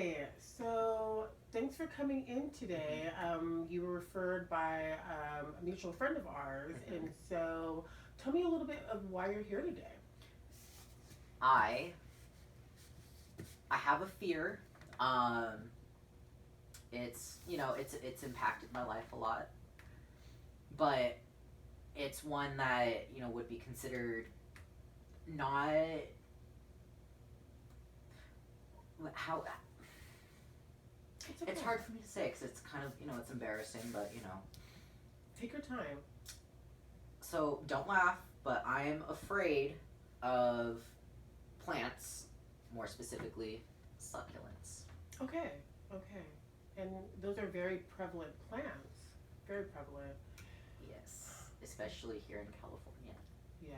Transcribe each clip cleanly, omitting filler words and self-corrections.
Hi. So thanks for coming in hmm today. You were referred by a mutual friend of ours, hmm and so tell me a little bit of why you're here today. I I have a fear. Um, it's impacted my life a lot, but it's one that would be considered not how. It's It's okay. hard for me to say because it's kind of it's embarrassing, but Take your time. So don't laugh, but I am afraid of plants, more specifically succulents. Okay. Okay. And those are very prevalent plants. Very prevalent. Yes, especially here in California. Yeah,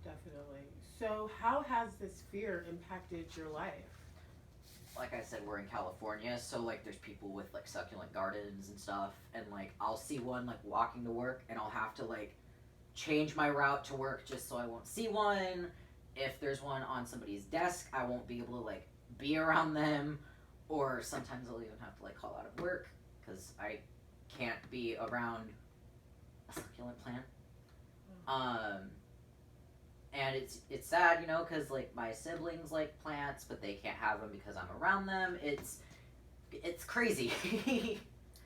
definitely. So how has this fear impacted your life? Like I said, we're in California, so like there's people with like succulent gardens and stuff, and like I'll see one like walking to work, and I'll have to like change my route to work just so I won't see one. If there's one on somebody's desk, I won't be able to like be around them, or sometimes I'll even have to like call out of work because I can't be around a succulent plant. Um, and it's sad, because like my siblings like plants, but they can't have them because I'm around them. It's crazy.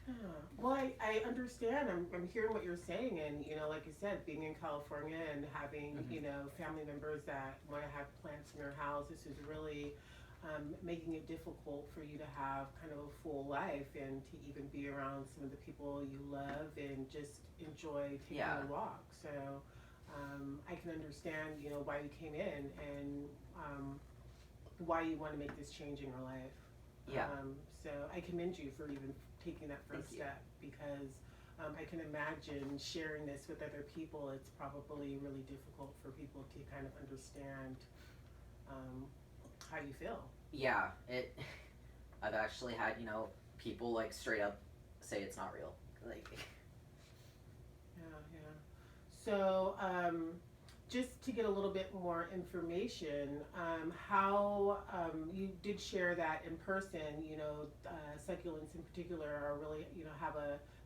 Yeah. Well, I understand. I'm hearing what you're saying, and like you said, being in California and having hmm family members that want to have plants in their house, this is really making it difficult for you to have kind of a full life and to even be around some of the people you love and just enjoy taking Yeah, a walk. So I can understand why you came in and why you want to make this change in your life. yeah. So I commend you for even taking that Thank first you. step because I can imagine sharing this with other people. It's probably really difficult for people to kind of understand um, how you feel. Yeah, it. I've actually had people like straight up say it's not real. Like, Yeah, yeah. So, just to get a little bit more information, how you did share that in person, succulents in particular are really, have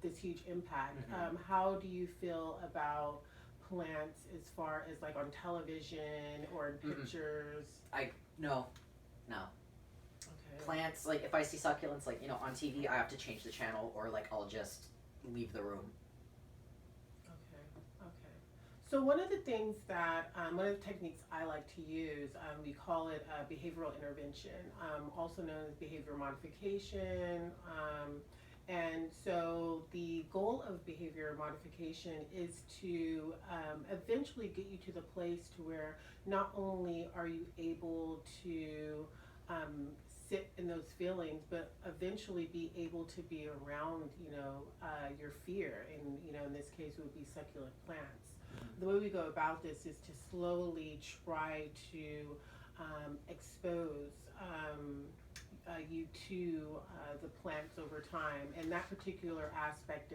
this huge impact. hmm How do you feel about plants as far as like on television or in Mm-mm. pictures? I no, no Okay. plants. Like if I see succulents, like on TV, I have to change the channel or like I'll just leave the room. Okay, okay. So one of the things that, one of the techniques I like to use, we call it behavioral intervention, also known as behavior modification. And so the goal of behavior modification is to eventually get you to the place to where not only are you able to um, sit in those feelings, but eventually be able to be around, your fear. And, in this case, it would be succulent plants. The way we go about this is to slowly try to expose you to the plants over time. And that particular aspect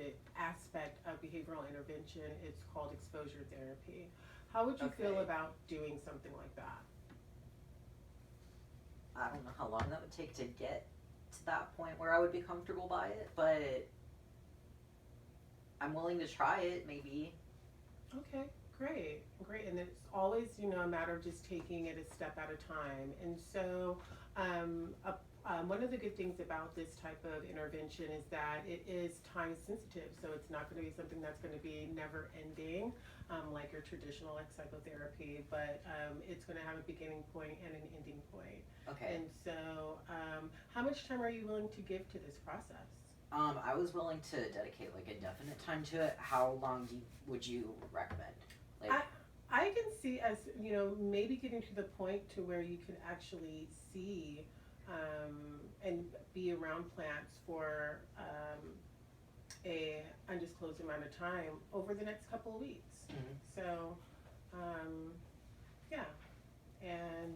of behavioral intervention is called exposure therapy. How would you feel Okay, about doing something like that? I don't know how long that would take to get to that point where I would be comfortable by it, but I'm willing to try it. Maybe. Okay, great, great. And it's always, a matter of just taking it a step at a time. And so, one of the good things about this type of intervention is that it is time sensitive. So it's not going to be something that's going to be never ending, like your traditional like psychotherapy, but it's going to have a beginning point and an ending point. Okay. And so, how much time are you willing to give to this process? I was willing to dedicate like a definite time to it. How long would you recommend? I Like, I can see us, maybe getting to the point to where you can actually see and be around plants for a undisclosed amount of time over the next couple of weeks. mhm. So, um, yeah, and